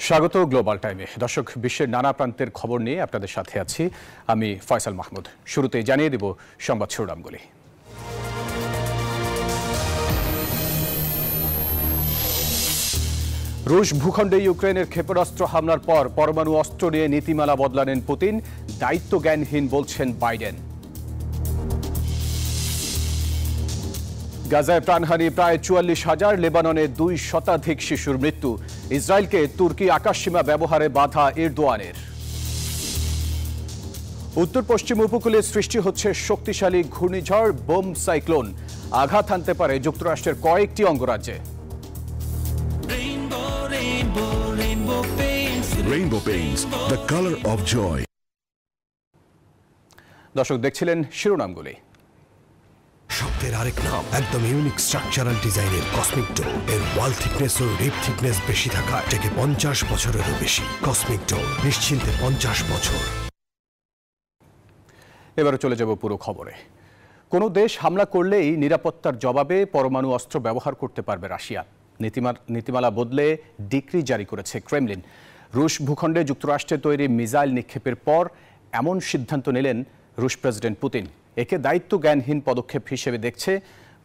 স্বাগত গ্লোবাল টাইমে। দর্শক, বিশ্বের নানা প্রান্তের খবর নিয়ে আপনাদের সাথে আছি আমি ফয়সাল মাহমুদ। শুরুতেই জানিয়ে দেব সংবাদ শিরোনামগুলি। রুশ ভূখণ্ডে ইউক্রেনের ক্ষেপণাস্ত্র হামলার পর পরমাণু অস্ত্র নিয়ে নীতিমালা বদলালেন পুতিন, দায়িত্বজ্ঞানহীন বলছেন বাইডেন। গাজায় প্রাণহানি প্রায় ৪৪,০০০, লেবাননে ২ শতাধিক শিশুর মৃত্যু। ইসরায়েলকে তুর্কি আকাশসীমা ব্যবহারে বাধা এরদোয়ানের। উত্তর পশ্চিম উপকূলে সৃষ্টি হচ্ছে শক্তিশালী ঘূর্ণিঝড় বোম সাইক্লোন, আঘাত হানতে পারে যুক্তরাষ্ট্রের কয়েকটি অঙ্গরাজ্যে। Rainbow Paints, the color of joy. দর্শক, দেখছিলেন শিরোনামগুলি। শব্দের আরেক নাম, একদম ইউনিক স্ট্রাকচারাল ডিজাইনের কসমিক ডোর। এর ওয়াল থিকনেস ও রিপ থিকনেস বেশি থাকায় থেকে 50 বছরেরও বেশি। কসমিক ডোর, নিশ্চিন্তে 50 বছর। এবারে চলে যাব পুরো খবরে। কোনো দেশ হামলা করলেই নিরাপত্তার জবাবে পরমাণু অস্ত্র ব্যবহার করতে পারবে রাশিয়া। নীতিমালা বদলে ডিক্রি জারি করেছে ক্রেমলিন। রুশ ভূখণ্ডে যুক্তরাষ্ট্রের তৈরি মিসাইল নিক্ষেপের পর এমন সিদ্ধান্ত নিলেন রুশ প্রেসিডেন্ট পুতিন। একে দায়িত্বজ্ঞানহীন পদক্ষেপ হিসেবে দেখছে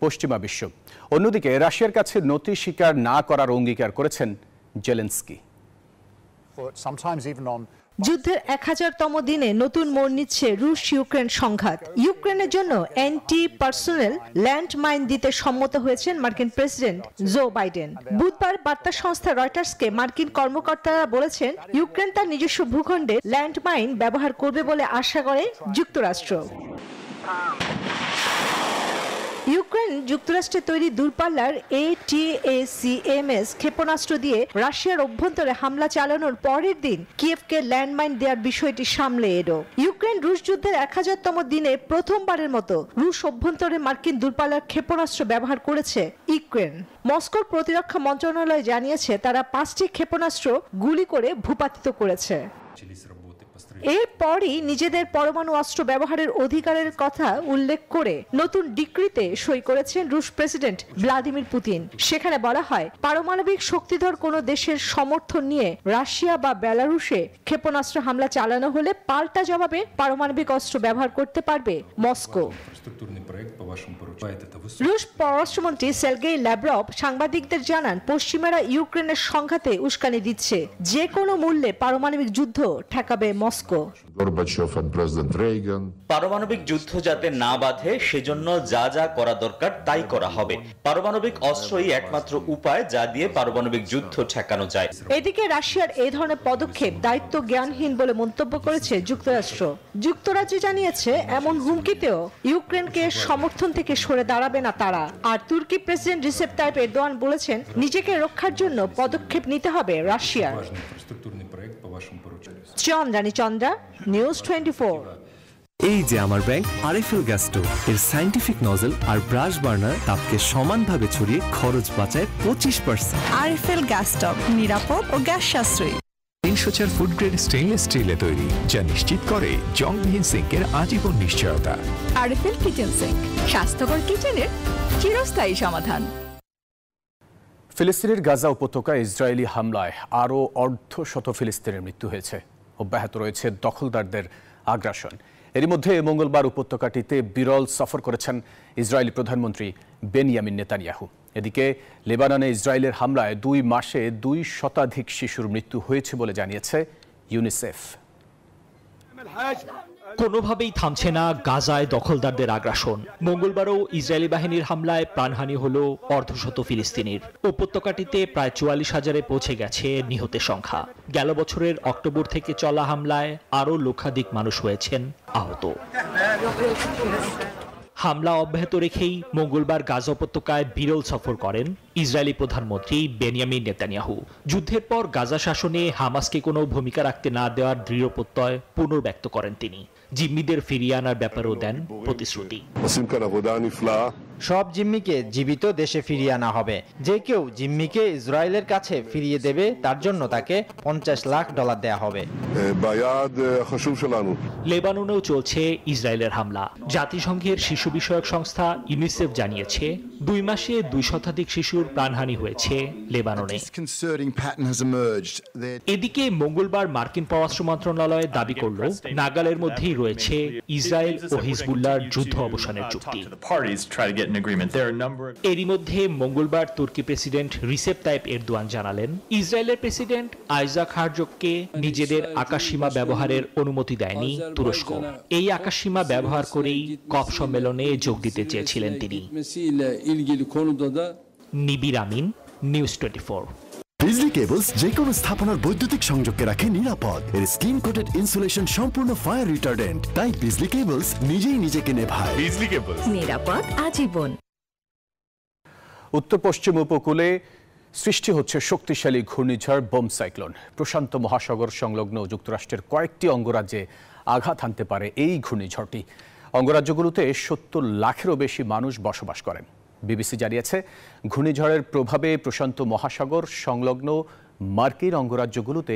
পশ্চিমা বিশ্ব। অন্যদিকে রাশিয়ার কাছে নতি স্বীকার না করার অঙ্গীকার করেছেন জেলেনস্কি। যুদ্ধের ১০০০তম দিনে নতুন মোড় নিচ্ছে রুশ ইউক্রেন সংঘাত। ইউক্রেনের জন্য অ্যান্টি পার্সোনেল ল্যান্ড মাইন দিতে সম্মত হয়েছেন মার্কিন প্রেসিডেন্ট জো বাইডেন। বুধবার বার্তা সংস্থা রয়টার্সকে মার্কিন কর্মকর্তারা বলেছেন, ইউক্রেন তার নিজস্ব ভূখণ্ডে ল্যান্ড মাইন ব্যবহার করবে বলে আশা করে যুক্তরাষ্ট্র। ইউক্রেন যুক্তরাষ্ট্রের তৈরি দূরপাল্লার ATACMS ক্ষেপণাস্ত্র দিয়ে রাশিয়ার অভ্যন্তরে হামলা চালানোর পরের দিন কিয়েভকে ল্যান্ডমাইন দেওয়ার বিষয়টি সামলে এলো। ইউক্রেন রুশ যুদ্ধের ১০০০তম দিনে প্রথমবারের মতো রুশ অভ্যন্তরে মার্কিন দূরপাল্লার ক্ষেপণাস্ত্র ব্যবহার করেছে ইউক্রেন। মস্কোর প্রতিরক্ষা মন্ত্রণালয় জানিয়েছে, তারা 5টি ক্ষেপণাস্ত্র গুলি করে ভূপাতিত করেছে। এরপরই নিজেদের পরমাণু অস্ত্র ব্যবহারের অধিকারের কথা উল্লেখ করে নতুন ডিক্রিতে সই করেছেন রুশ প্রেসিডেন্ট ভ্লাদিমির পুতিন। সেখানে বলা হয়, পারমাণবিক শক্তিধর কোনো দেশের সমর্থন নিয়ে রাশিয়া বা বেলারুশে ক্ষেপণাস্ত্র হামলা চালানো হলে পাল্টা জবাবে পারমাণবিক অস্ত্র ব্যবহার করতে পারবে মস্কো। রুশ পররাষ্ট্রমন্ত্রী সের্গেই ল্যাভরভ সাংবাদিকদের জানান, পশ্চিমারা ইউক্রেনের সংঘাতে উস্কানি দিচ্ছে, যে কোনো মূল্যে পারমাণবিক যুদ্ধ ঠেকাবে মস্কো। পারমাণবিক যুদ্ধ যাতে না বাধে সেজন্য যা যা করা দরকার তাই করা হবে। পারমাণবিক অস্ত্রই একমাত্র উপায় যা দিয়ে পারমাণবিক যুদ্ধ ঠেকানো যায়। এদিকে রাশিয়ার এই ধরনের পদক্ষেপ দায়িত্ব জ্ঞানহীন বলে মন্তব্য করেছে যুক্তরাষ্ট্র। যুক্তরাজ্য জানিয়েছে, এমন হুমকিতেও ইউক্রেনকে সমর্থন থেকে সরে দাঁড়াবে না তারা। আর তুর্কি প্রেসিডেন্ট রিসেপ তাইপ এরদোয়ান বলেছেন, নিজেকে রক্ষার জন্য পদক্ষেপ নিতে হবে রাশিয়ার। চন্দ্রা, নিউজ 24। এই যে আমার ব্যাংক আরএফএল গ্যাস স্টোভ, এর সায়েন্টিফিক নজল আর ব্রাশ বার্নার তাপকে সমানভাবে ছড়িয়ে খরচ বাঁচায় 25%। আরএফএল গ্যাস স্টোভ নিরাপদ ও গ্যাস সাশ্রয়ী। ৩০০ ফুড গ্রেড স্টেইনলেস স্টিলে তৈরি, যা নিশ্চিত করে জংবিহীন সিঙ্কের আজীবন নিশ্চয়তা। আরএফএল কিচেন সিঙ্ক, স্বাস্থ্যকর কিচেনের চিরস্থায়ী সমাধান। ফিলিস্তিনের গাজা উপত্যকায় ইসরায়েলি হামলায় আরও অর্ধশত ফিলিস্তিনের মৃত্যু হয়েছে। অব্যাহত রয়েছে দখলদারদের আগ্রাসন। এরই মধ্যে মঙ্গলবার উপত্যকাটিতে বিরল সফর করেছেন ইসরায়েলি প্রধানমন্ত্রী বেনিয়ামিন নেতানিয়াহু। এদিকে লেবাননে ইসরায়েলের হামলায় 2 মাসে 2 শতাধিক শিশুর মৃত্যু হয়েছে বলে জানিয়েছে ইউনিসেফ। কোনোভাবেই থামছে না গাজায় দখলদারদের আগ্রাসন। মঙ্গলবারও ইসরায়েলি বাহিনীর হামলায় প্রাণহানি হল অর্ধশত ফিলিস্তিনির। উপত্যকাটিতে প্রায় ৪৪,০০০-এ পৌঁছে গেছে নিহতের সংখ্যা। গেল বছরের অক্টোবর থেকে চলা হামলায় আরও লক্ষাধিক মানুষ হয়েছেন আহত। হামলা অব্যাহত রেখেই মঙ্গলবার গাজা উপত্যকায় বিরল সফর করেন ইসরায়েলি প্রধানমন্ত্রী বেনিয়ামিন নেতানিয়াহু। যুদ্ধের পর গাজা শাসনে হামাসকে কোনো ভূমিকা রাখতে না দেওয়ার দৃঢ় প্রত্যয় পুনর্ব্যক্ত করেন তিনি। জিম্মিদের ফিরিয়ে আনার ব্যাপারেও দেন প্রতিশ্রুতি। সব জিম্মিকে জীবিত দেশে ফিরিয়ে আনা হবে। যে কেউ জিম্মিকে ইসরায়েলের কাছে ফিরিয়ে দেবে তার জন্য তাকে $50 লাখ দেয়া হবে। লেবাননেও চলছে ইসরায়েলের হামলা। জাতিসংঘের শিশু বিষয়ক সংস্থা ইউনিসেফ জানিয়েছে 2 মাসে 2 শতাধিক শিশুর প্রাণহানি হয়েছে লেবাননে। এদিকে মঙ্গলবার মার্কিন পররাষ্ট্র মন্ত্রণালয় দাবি করল নাগালের মধ্যেই রয়েছে ইসরায়েল ও হিজবুল্লাহর যুদ্ধ অবসানের চুক্তি। এরই মধ্যে মঙ্গলবার তুর্কি প্রেসিডেন্ট রিসেপ তাইপ এরদোয়ান জানালেন ইসরায়েলের প্রেসিডেন্ট আইজাক হারজগকে নিজেদের আকাশসীমা ব্যবহারের অনুমতি দেয়নি তুরস্ক। এই আকাশসীমা ব্যবহার করেই কপ সম্মেলনে যোগ দিতে চেয়েছিলেন তিনি। নিবির আমিন, নিউজ 24। বিজলি কেবলস যে কোনো স্থাপনার বৈদ্যুতিক সংযোগকে রাখে নিরাপদ। এর স্কিন কোটেড ইনসুলেশন সম্পূর্ণ ফায়ার রিটার্ডেন্ট, তাই বিজলি কেবলস নিজেই নিজেকে নেভায়। বিজলি কেবলস, নিরাপদ আজীবন। উত্তর পশ্চিম উপকূলে সৃষ্টি হচ্ছে শক্তিশালী ঘূর্ণিঝড় বোম সাইক্লোন। প্রশান্ত মহাসাগর সংলগ্ন যুক্তরাষ্ট্রের কয়েকটি অঙ্গরাজ্যে আঘাত হানতে পারে এই ঘূর্ণিঝড়টি। অঙ্গরাজ্যগুলোতে 70 লাখেরও বেশি মানুষ বসবাস করেন। বিবিসি জানিয়েছে ঘূর্ণিঝড়ের প্রভাবে প্রশান্ত মহাসাগর সংলগ্ন মার্কিন অঙ্গরাজ্যগুলোতে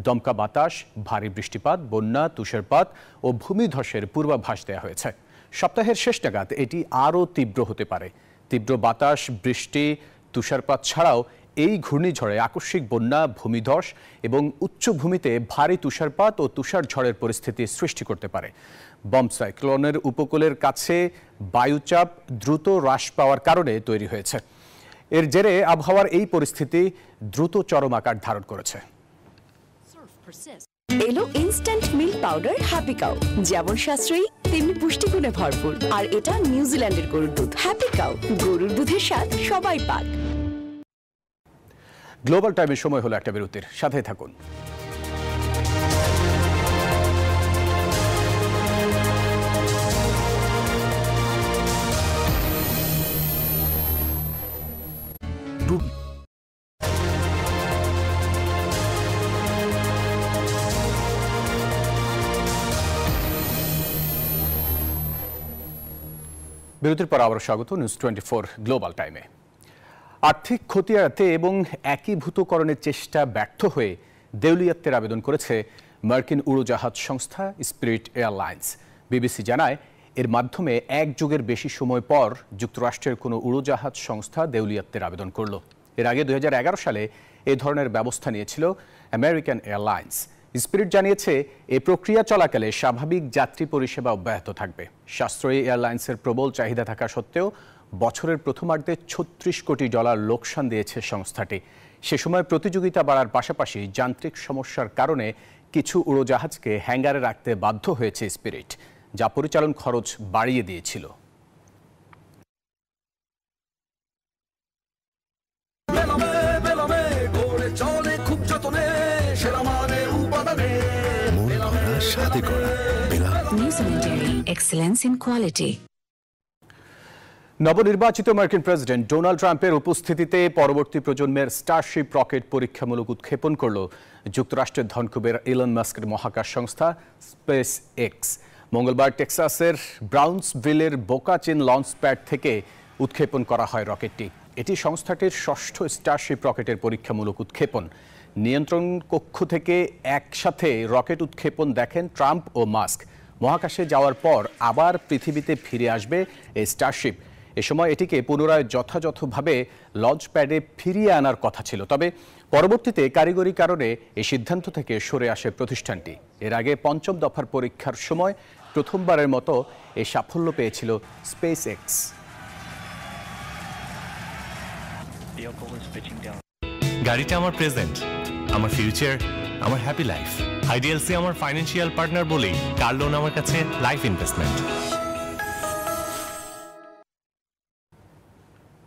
দমকা বাতাস, ভারী বৃষ্টিপাত, বন্যা, তুষারপাত ও ভূমিধসের পূর্বাভাস দেওয়া হয়েছে। সপ্তাহের শেষ নাগাদ এটি আরও তীব্র হতে পারে। তীব্র বাতাস, বৃষ্টি, তুষারপাত ছাড়াও এই ঘূর্ণিঝড়ে আকস্মিক বন্যা, ভূমিধস এবং উচ্চভূমিতে ভারী তুষারপাত ও তুষার ঝড়ের পরিস্থিতি সৃষ্টি করতে পারে। বম সাইক্লোনের উপকূলের কাছে বায়ুচাপ দ্রুত হ্রাস পাওয়ার কারণে তৈরি হয়েছে। এর জেরে আবহাওয়ার এই পরিস্থিতি দ্রুত চরম আকার ধারণ করেছে। এলো instant milk powder happy cow, যেমন সাশ্রয়ী তেমনি পুষ্টিগুণে ভরপুর। আর এটা নিউজিল্যান্ডের গরুর দুধ। হ্যাপি কাউ, গরুর দুধের স্বাদ সবাই পাক। গ্লোবাল টাইমের সময় হলো একটা বিরতির, সাথে থাকুন। বিরতির পর আবার স্বাগত নিউজ 24 গ্লোবাল টাইমে। আর্থিক ক্ষতি এড়াতে এবং একীভূতকরণের চেষ্টা ব্যর্থ হয়ে দেউলিয়াত্বের আবেদন করেছে মার্কিন উড়োজাহাজ সংস্থা স্পিরিট এয়ারলাইন্স। বিবিসি জানায় এর মাধ্যমে 1 যুগের বেশি সময় পর যুক্তরাষ্ট্রের কোনো উড়োজাহাজ সংস্থা দেউলিয়াত্বের আবেদন করল। এর আগে 2011 সালে এ ধরনের ব্যবস্থা নিয়েছিল আমেরিকান এয়ারলাইন্স। স্পিরিট জানিয়েছে এই প্রক্রিয়া চলাকালে স্বাভাবিক যাত্রী পরিষেবা অব্যাহত থাকবে। সাশ্রয়ী এয়ারলাইন্সের প্রবল চাহিদা থাকা সত্ত্বেও বছরের প্রথমার্ধে $36 কোটি লোকসান দিয়েছে সংস্থাটি। সে সময় প্রতিযোগিতা বাড়ার পাশাপাশি যান্ত্রিক সমস্যার কারণে কিছু উড়োজাহাজকে হ্যাঙ্গারে রাখতে বাধ্য হয়েছে স্পিরিট, যা পরিচালন খরচ বাড়িয়ে দিয়েছিল। নবনির্বাচিত মার্কিন প্রেসিডেন্ট ডোনাল্ড ট্রাম্পের উপস্থিতিতে পরবর্তী প্রজন্মের স্টারশিপ রকেট পরীক্ষামূলক উৎক্ষেপণ করল যুক্তরাষ্ট্রের ধনকুবের ইলন মাস্কের মহাকাশ সংস্থা স্পেস এক্স। মঙ্গলবার টেক্সাসের ব্রাউন্সভিলের বোকা চিন লঞ্চ প্যাড থেকে উৎক্ষেপণ করা হয় রকেটটি। এটি সংস্থাটির 6ষ্ঠ স্টারশিপ রকেটের পরীক্ষামূলক উৎক্ষেপণ। নিয়ন্ত্রণ কক্ষ থেকে একসাথে রকেট উৎক্ষেপণ দেখেন ট্রাম্প ও মাস্ক। মহাকাশে যাওয়ার পর আবার পৃথিবীতে ফিরে আসবে এই স্টারশিপ। এ সময় এটিকে পুনরায় যথাযথভাবে লঞ্চ প্যাডে ফিরিয়ে আনার কথা ছিল, তবে পরবর্তীতে কারিগরি কারণে এই সিদ্ধান্ত থেকে সরে আসে প্রতিষ্ঠানটি। এর আগে 5ম দফার পরীক্ষার সময় প্রথমবারের মতো এই সাফল্য পেয়েছিল স্পেস এক্স। গাড়িটা আমার প্রেজেন্ট, আমার ফিউচার, আমার হ্যাপি লাইফ। আইডিএলসি আমার ফাইন্যান্সিয়াল পার্টনার বলেই কার লোন আমার কাছে লাইফ ইনভেস্টমেন্ট।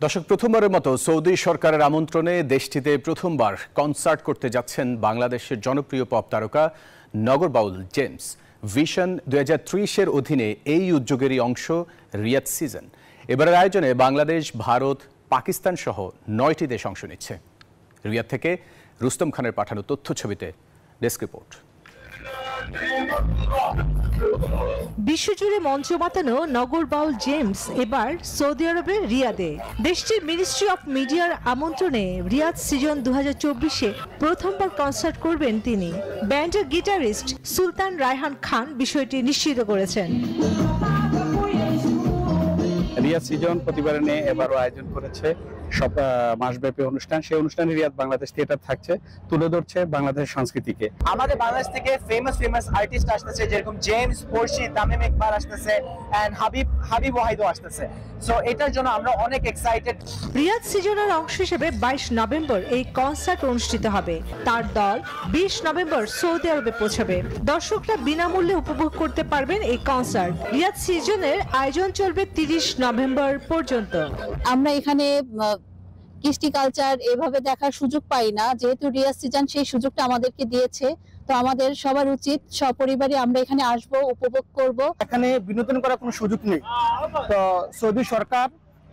দর্শক, প্রথমবারের মতো সৌদি সরকারের আমন্ত্রণে দেশটিতে প্রথমবার কনসার্ট করতে যাচ্ছেন বাংলাদেশের জনপ্রিয় পপ তারকা নগর বাউল জেমস। ভিশন 2030-এর অধীনে এই উদ্যোগেরই অংশ রিয়াদ সিজন। এবারের আয়োজনে বাংলাদেশ, ভারত, পাকিস্তান সহ 9টি দেশ অংশ নিচ্ছে। রিয়াদ থেকে রুস্তম খানের পাঠানো তথ্য ছবিতে ডেস্ক রিপোর্ট। বিশ্বজুড়ে মঞ্চ মাতানো নগর বাউল জেমস এবার সৌদি আরবের রিয়াদে। দেশটির মিনিস্ট্রি অফ মিডিয়ার আমন্ত্রণে রিয়াদ সিজন 2024-এ প্রথমবার কনসার্ট করবেন তিনি। ব্যান্ডের গিটারিস্ট সুলতান রায়হান খান বিষয়টি নিশ্চিত করেছেন। রিয়াদ সিজন প্রতিবারে নিয়ে এবারও আয়োজন করেছে সব মাসব্যাপী অনুষ্ঠান। সেই অনুষ্ঠানে রিয়াদ বাংলাদেশ থিয়েটার থাকছে, তুলে ধরছে বাংলাদেশের সংস্কৃতিকে। আমাদের বাংলাদেশ থেকে ফেমাস আর্টিস্ট আসতেছে, যেরকম জেমস, পড়শি, তামিম ইকবাল আসতেছে এন্ড হাবিব ওয়াহিদও আসতেছে। সো এটার জন্য আমরা অনেক এক্সাইটেড। রিয়াদ সিজনের অংশ হিসেবে 22 নভেম্বর এই কনসার্ট অনুষ্ঠিত হবে। তার দল 20 নভেম্বর সৌদি আরবে পৌঁছাবে। দর্শকরা বিনামূল্যে উপভোগ করতে পারবেন এই কনসার্ট। রিয়াদ সিজনের আয়োজন চলবে 30 নভেম্বর পর্যন্ত। আমরা এখানে কৃষ্টি কালচার এভাবে দেখার সুযোগ পাই না, যেহেতু রিয়াদ সিজন সেই সুযোগটা আমাদেরকে দিয়েছে। তো আমাদের সবার উচিত সপরিবারে আমরা এখানে আসব, উপভোগ করব। এখানে বিনোদন করার কোনো সুযোগ নেই, তো সৌদি সরকার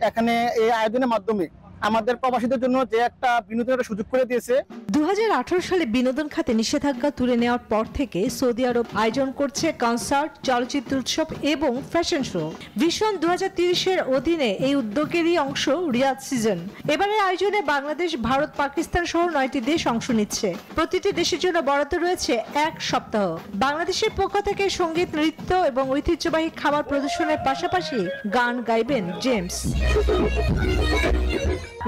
এখানে এই আয়োজনের মাধ্যমে আমাদের প্রবাসীদের জন্য যে একটা বিনোদনের সুযোগ করে দিয়েছে। 2018 সালে বিনোদন খাতে নিষেধাজ্ঞা তুলে নেওয়ার পর থেকে সৌদি আরব আয়োজন করছে কনসার্ট, চলচ্চিত্র উৎসব এবং ফ্যাশন শো। ভিশন 2030-এর অধীনে এই উদ্যোগেরই অংশ রিয়াদ সিজন। এবারের আয়োজনে বাংলাদেশ, ভারত, পাকিস্তান সহ 9টি দেশ অংশ নিচ্ছে। প্রতিটি দেশের জন্য বরাদ্দ রয়েছে 1 সপ্তাহ। বাংলাদেশের পক্ষ থেকে সঙ্গীত, নৃত্য এবং ঐতিহ্যবাহী খাবার প্রদর্শনের পাশাপাশি গান গাইবেন জেমস।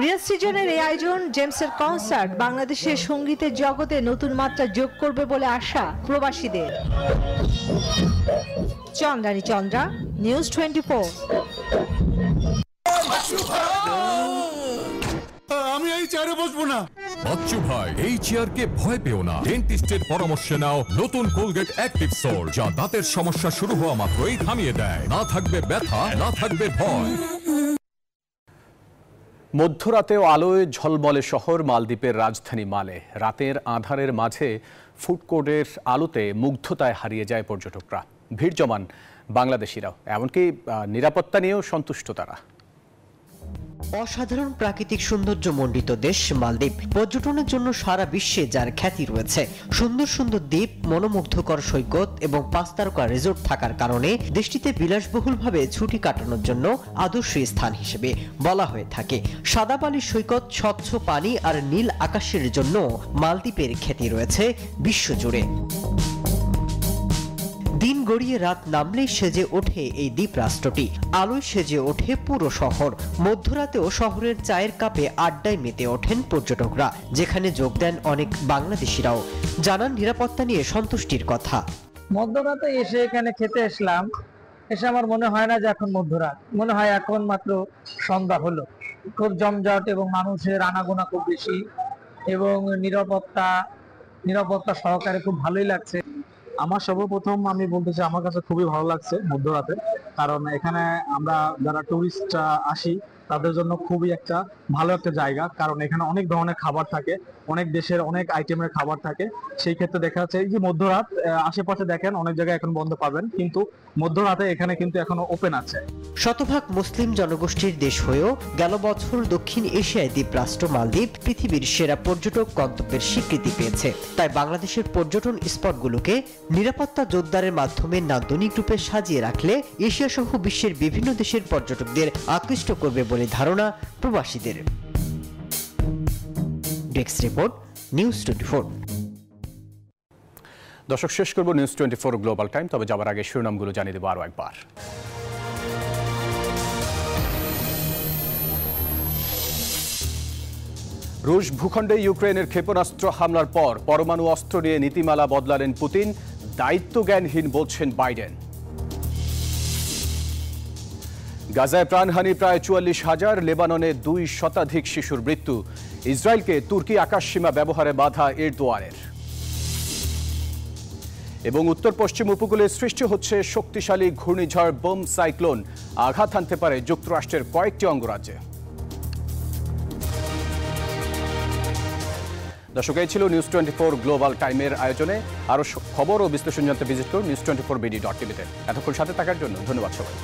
রিয়াদ সিজনের এই আয়োজন, জেমসের কনসার্ট বাংলাদেশের সঙ্গীতের জগতে নতুন মাত্রা যোগ করবে বলে আশা প্রবাসীদের। চন্দ্রানী চন্দ্রা, নিউজ 24। আমি এই চেয়ারে বসবো না। বাচ্চু ভাই, এই চেয়ারকে ভয় পেও না। ডেন্টিস্টের পরামর্শ নাও নতুন কোলগেট অ্যাক্টিভ সোল, যা দাঁতের সমস্যা শুরু হওয়া মাত্রই থামিয়ে দেয়। না থাকবে ব্যথা, না থাকবে ভয়। মধ্যরাতেও আলোয় ঝলমলে শহর মালদ্বীপের রাজধানী মালে। রাতের আঁধারের মাঝে ফুডকোর্টের আলোতে মুগ্ধতায় হারিয়ে যায় পর্যটকরা। ভিড় জমান বাংলাদেশিরাও, এমনকি নিরাপত্তা নিয়েও সন্তুষ্ট তারা। অসাধারণ প্রাকৃতিক সৌন্দর্য মণ্ডিত দেশ মালদ্বীপ, পর্যটনের জন্য সারা বিশ্বে যার খ্যাতি রয়েছে। সুন্দর সুন্দর দ্বীপ, মনোমুগ্ধকর সৈকত এবং 5 তারকা রিসোর্ট থাকার কারণে দেশটিতে বিলাসবহুলভাবে ছুটি কাটানোর জন্য আদর্শ স্থান হিসেবে বলা হয়ে থাকে। সাদা বালির সৈকত, স্বচ্ছ পানি আর নীল আকাশের জন্য মালদ্বীপের খ্যাতি রয়েছে বিশ্বজুড়ে। দিন গড়িয়ে রাত নামলেই সেজে ওঠে এই দ্বীপ রাষ্ট্রটি। আলোয় সেজে ওঠে পুরো শহর। মধ্যরাতেও শহরের চায়ের কাপে আড্ডায় মেতে ওঠেন পর্যটকরা, যেখানে যোগ দেন অনেক বাংলাদেশিরাও। জানান নিরাপত্তা নিয়ে সন্তুষ্টির কথা। মধ্যরাতে এসে এখানে খেতে আসলাম, এসে আমার মনে হয় না যে এখন মধ্যরাত, মনে হয় এখন মাত্র সন্ধ্যা হলো। খুব জমজট এবং মানুষের আনাগোনা খুব বেশি এবং নিরাপত্তা সহকারে খুব ভালোই লাগছে। আমার সর্বপ্রথম আমি বলতে চাই, আমার কাছে খুবই ভালো লাগছে মধ্যরাতে, কারণ এখানে আমরা যারা টুরিস্ট আসি তাদের জন্য খুবই একটা ভালো একটা জায়গা। কারণ এখানে অনেক ধরনের খাবার থাকে, অনেক দেশের অনেক আইটেমের খাবার থাকে। সেই ক্ষেত্রে দেখা যাচ্ছে এই যে মধ্যরাত, আশেপাশে দেখেন অনেক জায়গায় এখন বন্ধ পাবেন, কিন্তু মধ্যরাতে এখানে কিন্তু এখনো ওপেন আছে। শতভাগ মুসলিম জনগোষ্ঠীর দেশ হয়েও গেল বছর দক্ষিণ এশিয়ায় দ্বীপরাষ্ট্র মালদ্বীপ পৃথিবীর সেরা পর্যটক গন্তব্যের স্বীকৃতি পেয়েছে। তাই বাংলাদেশের পর্যটন স্পটগুলোকে নিরাপত্তা জোরদারের মাধ্যমে নান্দনিক রূপে সাজিয়ে রাখলে এশিয়া সহ বিশ্বের বিভিন্ন দেশের পর্যটকদের আকৃষ্ট করবে বলে ধারণা প্রবাসীদের। Desk report, news 24। দর্শক, শেষ করব নিউজ 24 গ্লোবাল টাইম, তবে যাবার আগে শিরোনামগুলো জানিয়ে দেবো আরও একবার। রুশ ভূখণ্ডে ইউক্রেনের ক্ষেপণাস্ত্র হামলার পর পরমাণু অস্ত্র নিয়ে নীতিমালা বদলালেন পুতিন, দায়িত্বজ্ঞানহীন বলছেন বাইডেন। গাজায় প্রাণহানি প্রায় 44,000, লেবাননে 2 শতাধিক শিশুর মৃত্যু। ইসরায়েলকে তুর্কি আকাশসীমা ব্যবহারে বাধা এরদোয়ানের। এবং উত্তর পশ্চিম উপকূলে সৃষ্টি হচ্ছে শক্তিশালী ঘূর্ণিঝড় বোম সাইক্লোন, আঘাত হানতে পারে যুক্তরাষ্ট্রের কয়েকটি অঙ্গরাজ্যে। দর্শক, এই ছিল নিউজ 24 গ্লোবাল টাইমের আয়োজনে। আরও খবর ও বিশ্লেষণ জানতে ভিজিট করুন news24bd.tv-তে। এতক্ষণ সাথে থাকার জন্য ধন্যবাদ সবাই।